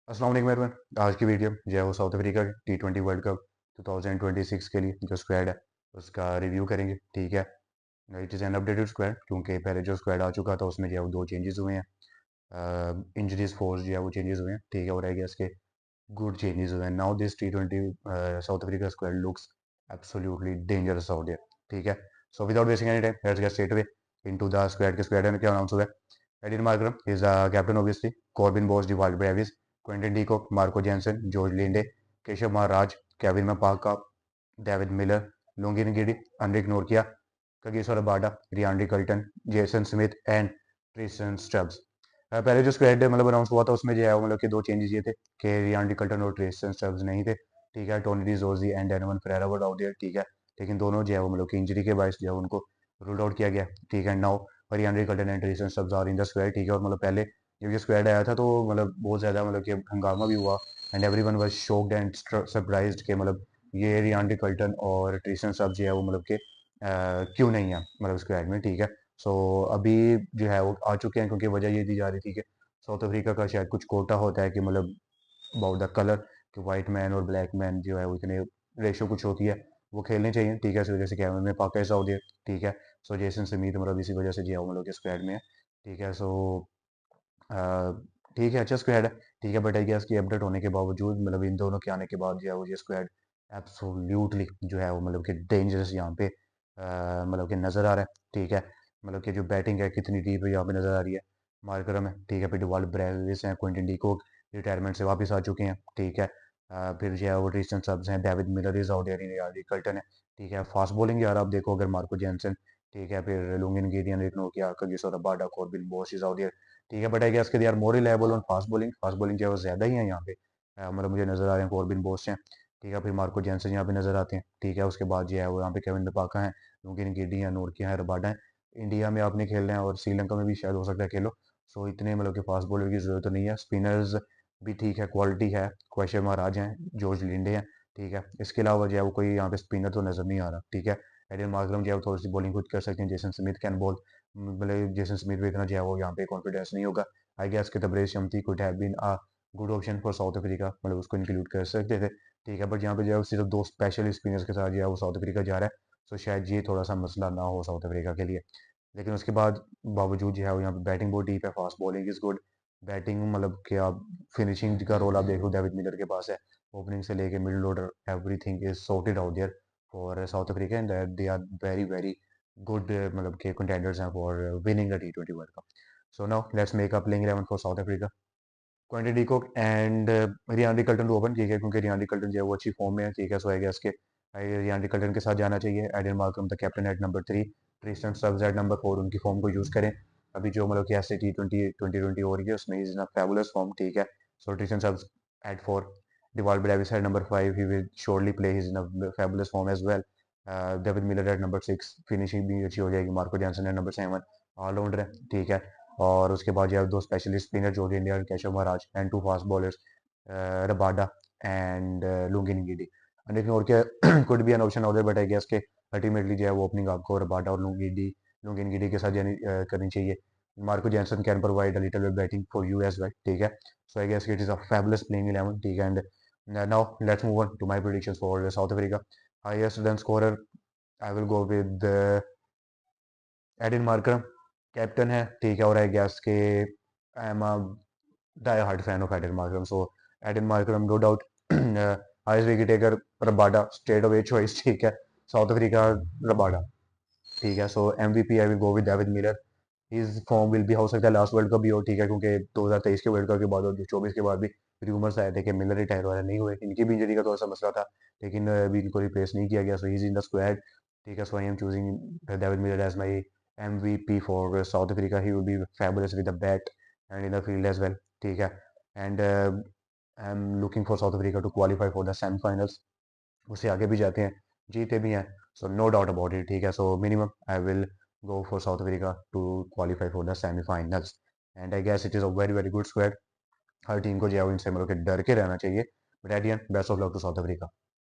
अस्सलाम वालेकुम एवरीवन। आज की वीडियो जो है वो साउथ अफ्रीका के T20 वर्ल्ड कप 2026 के लिए जो स्क्वाड है उसका रिव्यू करेंगे। ठीक है, it is an updated squad क्योंकि पहले जो स्क्वाड आ चुका था उसमें जो है वो दो चेंजेस हुए हैं। इंजरीज फोर्स जो है वो चेंजेस हुए हैं। ठीक है, और आई गेस के गुड चेंजेस हुए हैं। Now this T20 South Africa squad looks absolutely dangerous out there. ठीक है, so without wasting any time let's get straight away into the squad. के स्क्वाड में क्या अनाउंस हुआ है? Aiden Markram is captain obviously, Corbin Bosch, Dewald Brevis, Quinton de Kock, Marco Jansen, George Linde, Keshav Maharaj, Kevin Maphaka, David Miller, Lungi गिडी, Anrich Nortje, Kagiso Rabada, रियांड्री कल्टन, Jason Smith and Tristan Stubbs. पहले जो squad मतलब announce हुआ था उसमें जो है वो मतलब कि दो चेंजेस ये थे कि रियांड्री कल्टन और ट्रिस्टन स्टब्स नहीं थे। ठीक है, Tony de Zorzi and Donovan Ferreira were out there. ठीक है, लेकिन दोनों जो है वो मतलब कि इंजरी के बायस जो है उनको रूल आउट किया गया। ठीक है, now Ryan Rickelton and Tristan Stubbs are in the squad. ठीक है, और मतलब पहले जब ये स्क्वाड आया था तो मतलब बहुत ज़्यादा मतलब कि हंगामा भी हुआ and everyone was shocked and surprised कि मतलब ये रियांड्री कल्टन और ट्रिस्टन स्टब्स जो है वो मतलब कि क्यों नहीं है मतलब स्क्वाड में। ठीक है, सो अभी जो है वो आ चुके हैं क्योंकि वजह ये दी जा रही थी कि साउथ अफ्रीका का शायद कुछ कोटा होता है कि मतलब अबाउट द कलर कि वाइट मैन और ब्लैक मैन जो है वो इतने रेशो कुछ होती है वो खेलने चाहिए। ठीक है, इस वजह से क्या है में पाकिस्तान सऊदी। ठीक है, सो जेसन स्मिथ मतलब इसी वजह से जो है वो लोग स्क्वाड में है। ठीक है, सो ठीक है, अच्छा स्क्वाड है। ठीक है, बट आई गेस कि अपडेट होने के बावजूद मतलब इन दोनों के आने के बाद जो है वो ये स्क्वाड एब्सोल्युटली जो है वो मतलब कि डेंजरस यहाँ पे मतलब कि नज़र आ रहा है। ठीक है, मतलब कि जो बैटिंग है कितनी डीप है यहाँ पे नज़र आ रही है। मार्करम है, ठीक है, फिर डिवाल्ड ब्रेविस हैं, क्विंटन डीकॉक रिटायरमेंट से वापस आ चुके हैं। ठीक है, फिर जो है वो ट्रिस्टन सब्स हैं, डेविड मिलर इज आउट यार कल्टन है। ठीक है, फास्ट बॉलिंग यार आप देखो अगर मार्को जेंसन, ठीक है, फिर लुंगिन गिडियन रिकनो किया Kagiso Rabada, Corbin Bosch is out. ठीक है, बट आई गेस के they are more reliable on fast bowling जो है वो ज़्यादा ही है यहाँ पे। मतलब मुझे नज़र आ रहे हैं कॉर्बिन बोस हैं। ठीक है, फिर मार्को जेंसन यहाँ पे नज़र आते हैं। ठीक है, उसके बाद जो है वो यहाँ पे केविन मेपाका हैं, लुंगिन गिडी हैं, नूरकिया हैं, रबाडा हैं। इंडिया में आपने खेलना है और श्रीलंका में भी शायद हो सकता है खेलो। सो इतने मतलब कि फास्ट बॉलर की जरूरत तो नहीं है। स्पिनर्स भी ठीक है, क्वालिटी है, क्वेश्चन महाराज हैं, जॉर्ज लिंडे हैं। ठीक है, इसके अलावा जो है वो कोई यहाँ पे स्पिनर तो नज़र नहीं आ रहा। ठीक है, एडन मार्करम जो है वो थोड़ी सी बॉलिंग खुद कर सकते हैं, जेसन स्मिथ कैन बॉल, मतलब जेसन स्मिथ भी इतना जो है वो यहाँ पे कॉन्फिडेंस नहीं होगा। आई गेस के Tabraiz Shamsi could have been a good option for South Africa, मतलब उसको इंक्लूड कर सकते थे। ठीक है, बट यहाँ पे जो है वो सिर्फ दो स्पेशल स्पिनर्स के साथ जो है वो साउथ अफ्रीका जा रहा है। सो शायद ये थोड़ा सा मसला ना हो साउथ अफ्रीका के लिए। लेकिन उसके बाद बावजूद जो है वो यहाँ पे बैटिंग बहुत डीप है, fast bowling is good. Batting मतलब कि आप फिनिशिंग का रोल आप देख लो डेविड मिलर के पास है। ओपनिंग से लेके middle order everything is sorted out there for South Africa and they are very very good, मतलब के कंटेंडर्स हैं for winning the T20 world cup. So now let's make a playing 11 for South Africa. Quinton de Kock and Ryan Rickelton to open. ठीक है, क्योंकि रियांडी कल्टन जो है वो अच्छी फॉर्म में है। ठीक है, सो आई गेस के रियांडी कल्टन के साथ जाना चाहिए। Aiden Markram the captain at number 3, Tristan Stubbs at number 4, उनकी फॉर्म को यूज करें। अभी जो मतलब कि ऐसे T20 हो रही है उसमें is in a fabulous form. ठीक है, so Tristan Stubbs at 4, Dewald Brevis at number 5, he will surely play his in a fabulous form as well. David Miller at number 6, finishing भी अच्छी हो जाएगी। Marco Jansen at number 7, allrounder है। ठीक है, और उसके बाद जो है दो स्पेशलिस्ट स्पिनर जो India Keshav Maharaj and two fast bowlers Rabada and लुंगिन giddy. लेकिन और क्या could be an option out there, but I guess के अल्टीमेटली जो है वो ओपनिंग आपको रबाडा और लुंगिन गिडी के साथ करनी चाहिए। Marco Jansen can provide a little bit batting for you as well. ठीक है, so I guess it is a fabulous playing 11। ठीक है, and now let's move on to my predictions for South Africa. Highest run scorer I will go with Aiden Markram, captain है। ठीक है, और I guess के I am a die hard fan of Aiden Markram, so Aiden Markram no doubt. Highest wicket taker Rabada, straight away choice. ठीक है, South Africa Rabada. ठीक है, so MVP I will go with David Miller. His form will भी हो सकता है last world cup भी हो। ठीक है, क्योंकि 2023 के वर्ल्ड कप के बाद और 24 के बाद भी रूमर्स आए थे कि मिलर रिटायर वाले नहीं हुए, इनकी भी इंजरी का थोड़ा सा मसला था, लेकिन अभी इनको रिप्लेस नहीं किया गया, so he is in the squad. ठीक है, so I am choosing David Miller as my MVP for South Africa. He will be fabulous with the bat and in the field as well. ठीक है, and I am looking for South Africa to qualify for the semifinals, उससे आगे भी जाते हैं, जीते भी हैं, so no doubt about it. ठीक है, so minimum I will go for South Africa to qualify for the semi-finals, and I guess it is a very very good squad। Her team को जो है वो इनसे मतलब कि डर के रहना चाहिए, but at the end best of luck to South Africa.